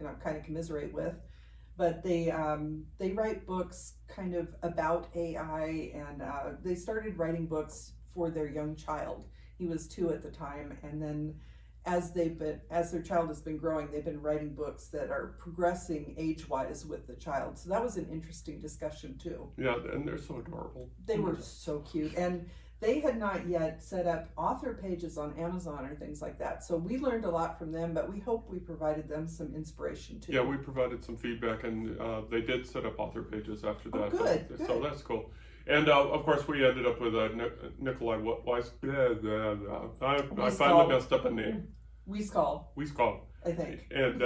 kind of commiserate with. But they write books kind of about AI, and they started writing books for their young child. He was 2 at the time, and then as their child has been growing, they've been writing books that are progressing age-wise with the child. So that was an interesting discussion too. Yeah, and they're so adorable. They were so cute, and they had not yet set up author pages on Amazon or things like that. So we learned a lot from them, but we hope we provided them some inspiration too. Yeah, we provided some feedback, and they did set up author pages after that. Good. So that's cool. And of course, we ended up with Nikolai Weiss. I finally messed up a name. Wieskal, I think. And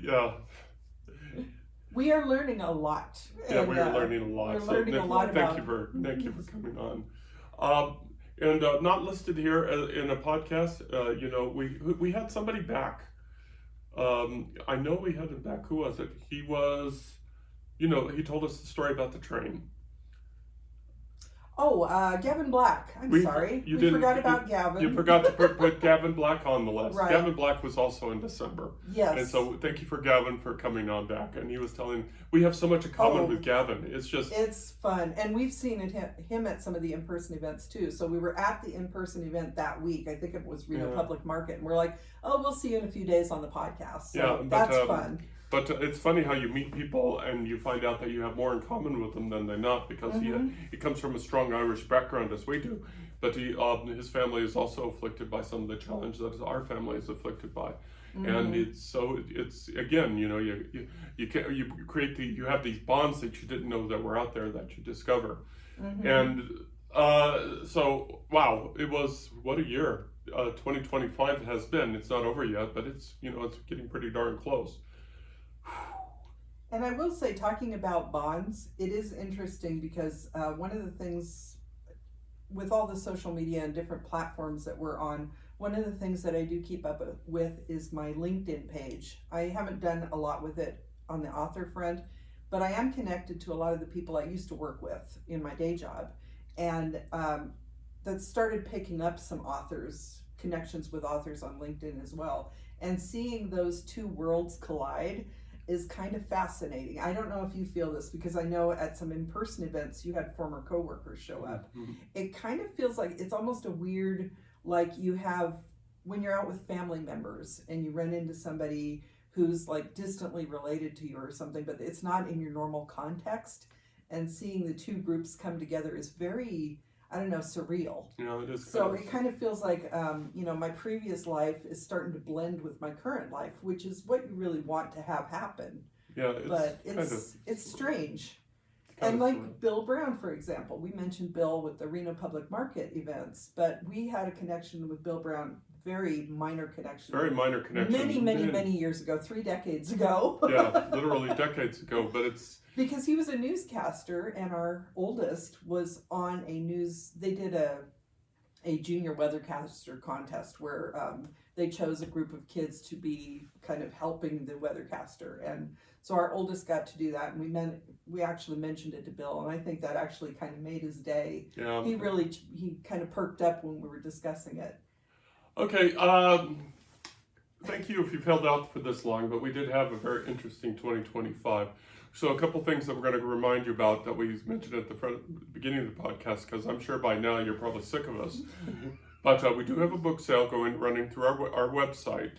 yeah. We are learning a lot. Yeah, we are learning a lot. We're learning a lot about. Thank you for coming on. And not listed here in a podcast. You know, we had somebody back. I know we had him back. Who was it? He was, you know, he told us the story about the train. Oh, Gavin Black. We forgot about Gavin. You forgot to put Gavin Black on the list. Right. Gavin Black was also in December. Yes. And so thank you for Gavin for coming on back. And he was telling, we have so much in common with Gavin. It's fun. And we've seen him at some of the in-person events too. So we were at the in-person event that week. I think it was Reno Public Market. And we're like, oh, we'll see you in a few days on the podcast. So that's fun. But it's funny how you meet people and you find out that you have more in common with them than they not, because he comes from a strong Irish background as we do, but his family is also afflicted by some of the challenges that our family is afflicted by, and it's again, you know, you have these bonds that you didn't know that were out there that you discover, and So wow, it was what a year. 2025 has been. It's not over yet, but it's it's getting pretty darn close. And I will say, talking about bonds, it is interesting because one of the things with all the social media and different platforms that we're on, one of the things that I do keep up with is my LinkedIn page. I haven't done a lot with it on the author front, but I am connected to a lot of the people I used to work with in my day job. And that started picking up some connections with authors on LinkedIn as well. And seeing those two worlds collide is kind of fascinating. I don't know if you feel this, because I know at some in-person events you had former coworkers show up. Mm-hmm. It kind of feels like it's almost a weird, like you have, when you're out with family members and you run into somebody who's like distantly related to you or something, but it's not in your normal context, and seeing the two groups come together is very, I don't know, surreal. It is. So it kind of feels like, my previous life is starting to blend with my current life, which is what you really want to have happen. Yeah, it's strange. And like surreal. Bill Brown, for example, we mentioned Bill with the Reno Public Market events, but we had a connection with Bill Brown, very minor connection. Many years ago, 3 decades ago. Yeah, literally decades ago, but it's... Because he was a newscaster, and our oldest was on they did a junior weathercaster contest where they chose a group of kids to be kind of helping the weathercaster. And so our oldest got to do that, and we actually mentioned it to Bill, and I think that actually kind of made his day. Yeah. He kind of perked up when we were discussing it. Okay, thank you if you've held out for this long, but we did have a very interesting 2025. So a couple things that we're going to remind you about that we mentioned at the beginning of the podcast, because I'm sure by now you're probably sick of us. But we do have a book sale running through our website,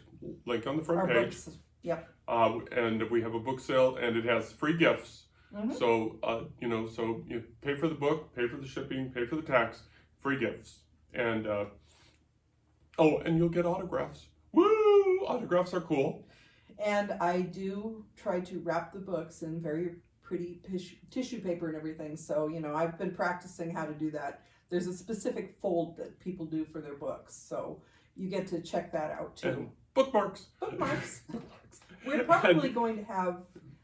link on the front page. Books. Yep. And we have a book sale, and it has free gifts. Mm-hmm. So so you pay for the book, pay for the shipping, pay for the tax, free gifts, and and you'll get autographs. Woo! Autographs are cool. And I do try to wrap the books in very pretty tissue paper and everything. So, I've been practicing how to do that. There's a specific fold that people do for their books. So you get to check that out too. And bookmarks. Bookmarks. We're probably going to have,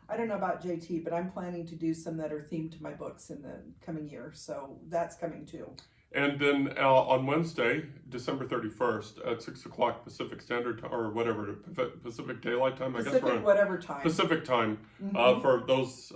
I don't know about JT, but I'm planning to do some that are themed to my books in the coming year. So that's coming too. And then on Wednesday, December 31st at 6 o'clock Pacific Standard Time, or whatever, Pacific Daylight Time, whatever time. Pacific Time, mm-hmm. For those,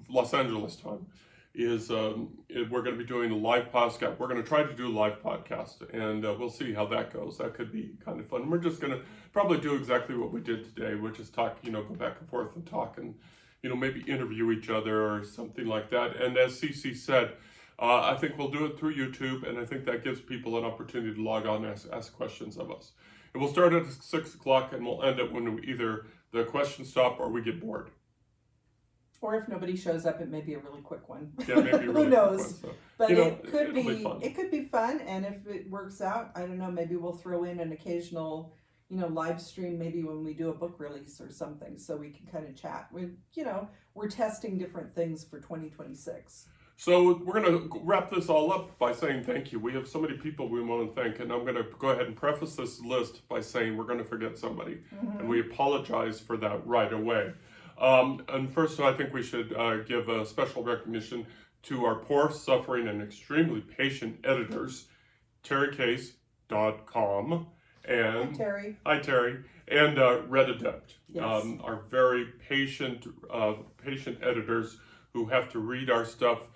Los Angeles time, is we're going to be doing a live podcast. We're going to try to do a live podcast, and we'll see how that goes. That could be kind of fun. We're just going to probably do exactly what we did today, which is talk, go back and forth and talk, and, maybe interview each other or something like that. And as Cece said, I think we'll do it through YouTube, and I think that gives people an opportunity to log on and ask questions of us. And we'll start at 6 o'clock, and we'll end it when either the questions stop or we get bored. Or if nobody shows up, it may be a really quick one. Yeah, maybe a really Who knows? Quick one, so, but it could be fun, and if it works out, I don't know, maybe we'll throw in an occasional, live stream, maybe when we do a book release or something, so we can kind of chat. We're testing different things for 2026. So we're going to wrap this all up by saying thank you. We have so many people we want to thank, and I'm going to go ahead and preface this list by saying we're going to forget somebody, mm-hmm. and we apologize for that right away. And first, I think we should give a special recognition to our poor, suffering, and extremely patient editors, TerryCase.com, and Hi Terry, and Red Adept, yes. Our very patient editors who have to read our stuff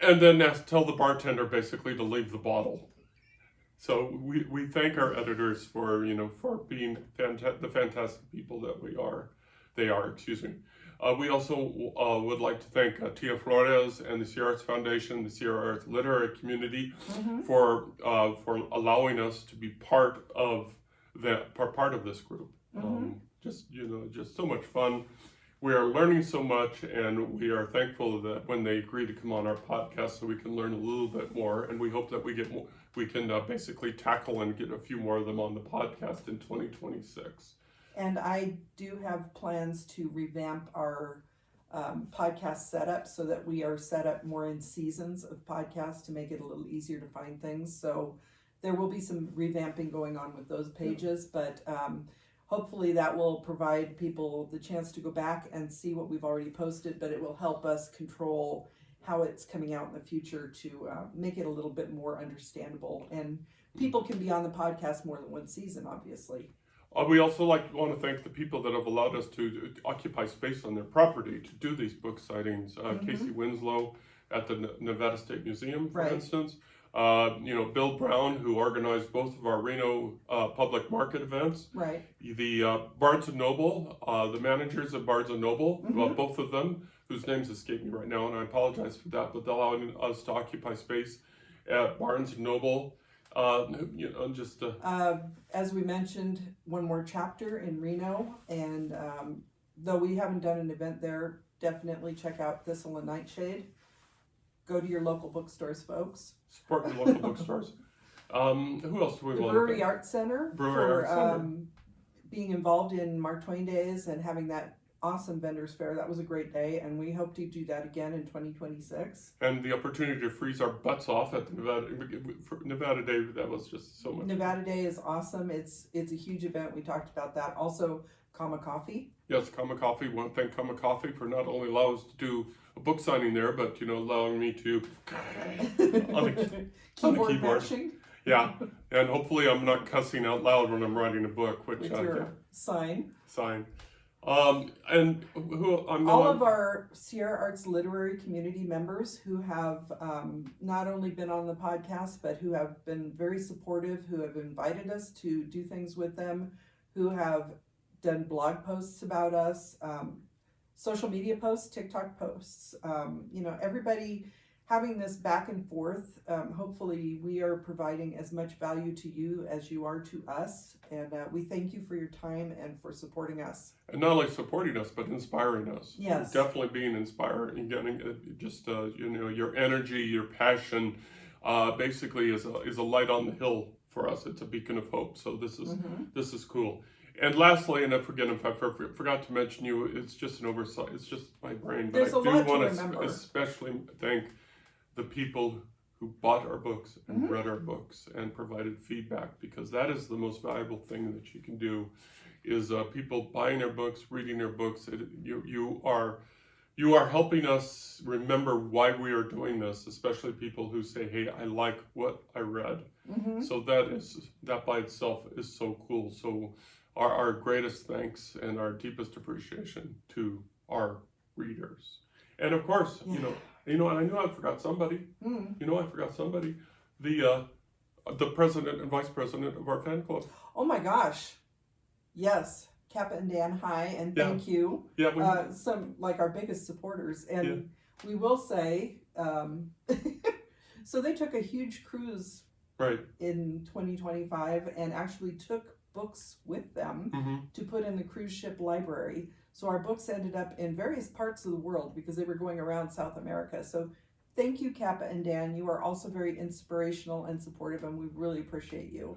and then tell the bartender basically to leave the bottle. So we thank our editors for being the fantastic people that they are. We also would like to thank Tia Flores and the Sierra Arts Foundation, the Sierra Arts Literary Community, mm-hmm. for allowing us to be part of this group. Mm-hmm. Just so much fun. We are learning so much, and we are thankful that when they agree to come on our podcast, so we can learn a little bit more. And we hope that we can basically tackle and get a few more of them on the podcast in 2026. And I do have plans to revamp our podcast setup so that we are set up more in seasons of podcasts to make it a little easier to find things. So there will be some revamping going on with those pages, but hopefully that will provide people the chance to go back and see what we've already posted, but it will help us control how it's coming out in the future to make it a little bit more understandable. And people can be on the podcast more than one season, obviously. We also want to thank the people that have allowed us to occupy space on their property to do these book sightings. Casey Winslow at the Nevada State Museum, for instance. Bill Brown, who organized both of our Reno public market events. Right. The Barnes & Noble, the managers of Barnes & Noble, both of them, whose names escape me right now, and I apologize for that, but allowing us to occupy space at Barnes & Noble. As we mentioned, one more chapter in Reno, and though we haven't done an event there, definitely check out Thistle and Nightshade. Go to your local bookstores, folks. Support your local bookstores. Who else do we want to thank? Brewery Arts Center for being involved in Mark Twain Days and having that awesome vendors fair. That was a great day, and we hope to do that again in 2026. And the opportunity to freeze our butts off at the Nevada Day, that was just so much. Nevada Day is awesome. It's a huge event. We talked about that. Also, Comma Coffee. Yes, Comma Coffee. I want to thank Comma Coffee for not only allowing us to do a book signing there, but allowing me to on a keyboard. Mashing. Yeah, and hopefully I'm not cussing out loud when I'm writing a book, which with your sign. And who all of our Sierra Arts literary community members who have not only been on the podcast, but who have been very supportive, who have invited us to do things with them, who have done blog posts about us, social media posts, TikTok posts, everybody having this back and forth. Hopefully we are providing as much value to you as you are to us. And we thank you for your time and for supporting us. And not only supporting us, but inspiring us. Yes. Definitely being inspired and getting your energy, your passion, basically is a light on the hill for us. It's a beacon of hope. So this is cool. And lastly, and again, if I forgot to mention you, it's just an oversight. It's just my brain. But I do want to especially thank the people who bought our books and read our books and provided feedback, because that is the most valuable thing that you can do, is people buying our books, reading our books. You are helping us remember why we are doing this, especially people who say, hey, I like what I read. So that by itself is so cool. So our greatest thanks and our deepest appreciation to our readers. And of course, I know I forgot somebody. I forgot somebody. The president and vice president of our fan club. Oh my gosh. Yes. Kappa and Dan, hi, and thank you. Yeah. Some like our biggest supporters. And we will say, so they took a huge cruise in 2025 and actually took books with them to put in the cruise ship library. So our books ended up in various parts of the world because they were going around South America. So thank you, Kappa and Dan. You are also very inspirational and supportive, and we really appreciate you.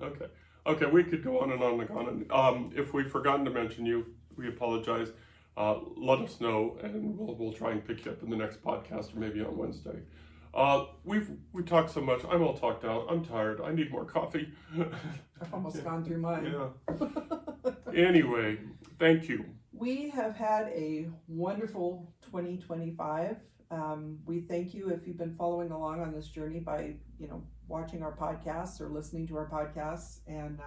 Okay, we could go on and on and on. If we've forgotten to mention you, we apologize. Let us know, and we'll try and pick you up in the next podcast, or maybe on Wednesday. We talked so much. I'm all talked out. I'm tired. I need more coffee. I've almost gone through mine. Anyway, thank you. We have had a wonderful 2025. We thank you if you've been following along on this journey by, watching our podcasts or listening to our podcasts. And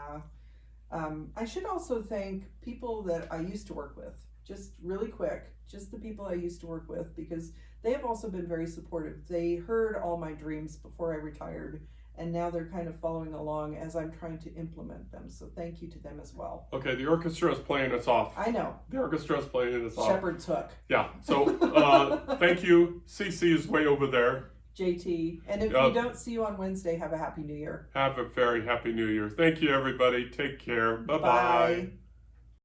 I should also thank people that I used to work with, just really quick, just the people I used to work with, because they have also been very supportive. They heard all my dreams before I retired, and now they're kind of following along as I'm trying to implement them. So thank you to them as well. Okay, the orchestra is playing us off. I know. The orchestra is playing us off. Shepherd's Hook. Yeah, so thank you. CC is way over there. JT. And if we don't see you on Wednesday, have a Happy New Year. Have a very Happy New Year. Thank you, everybody. Take care. Bye-bye. Bye.